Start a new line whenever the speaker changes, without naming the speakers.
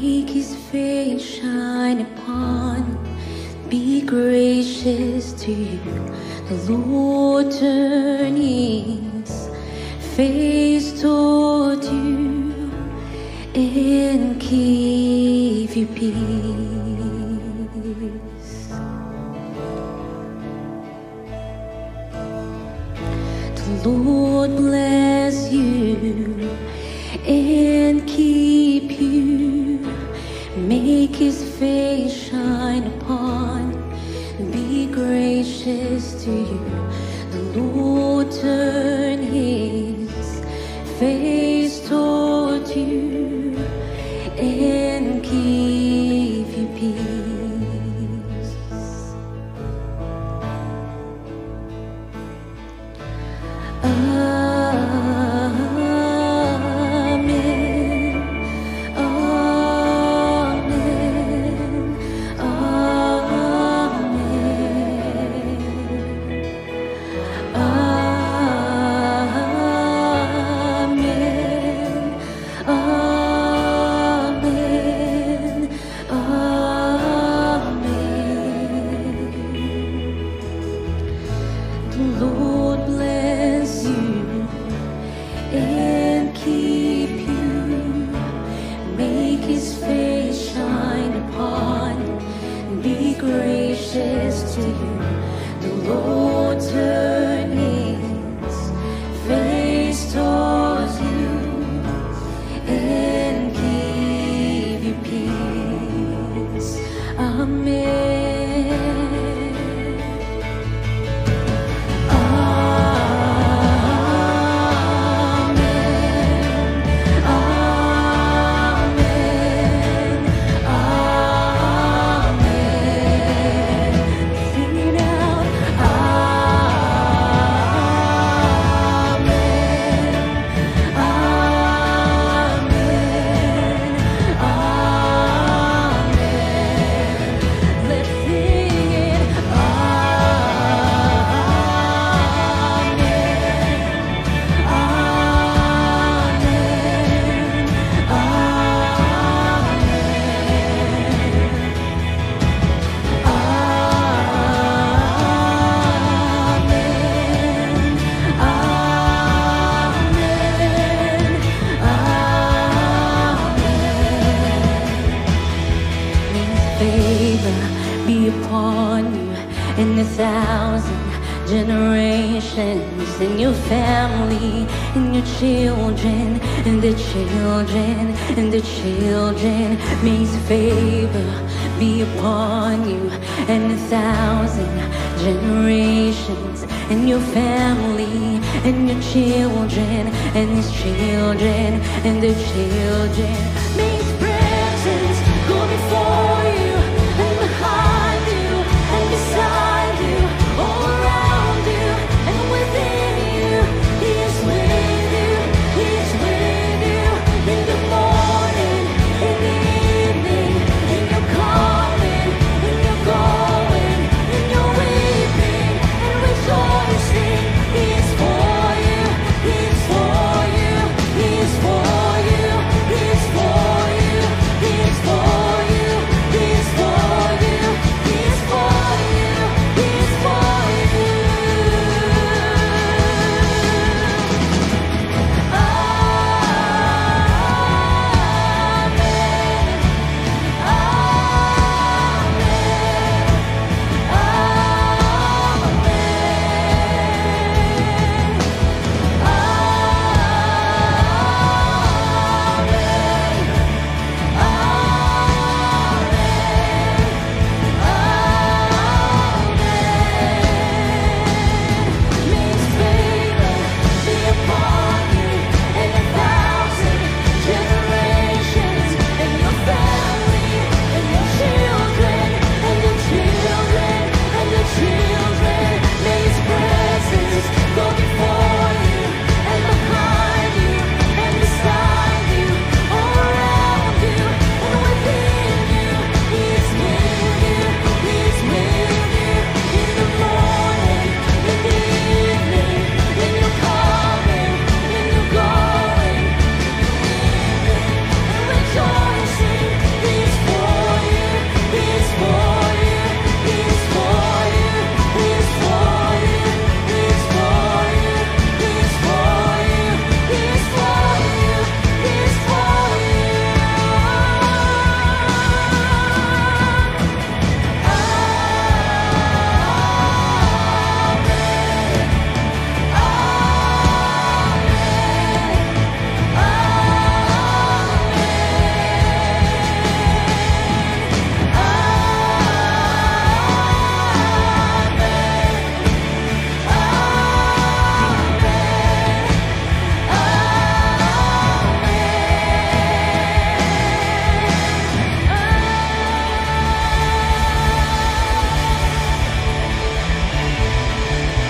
Make his face shine upon you, be gracious to you. The Lord turn his face toward you and give you peace. The Lord bless you and keep you, make his face shine upon you, be gracious to you. The Lord turn his face toward you and give you peace. The Lord bless you and keep you, make his face shine upon you, be gracious to you. The Lord turn his face towards you and give you peace. Amen. Favor be upon you in 1,000 generations, in your family, in your children, and the children, and the children. May his favor be upon you in 1,000 generations, in your family, and your children, and his children, and the children.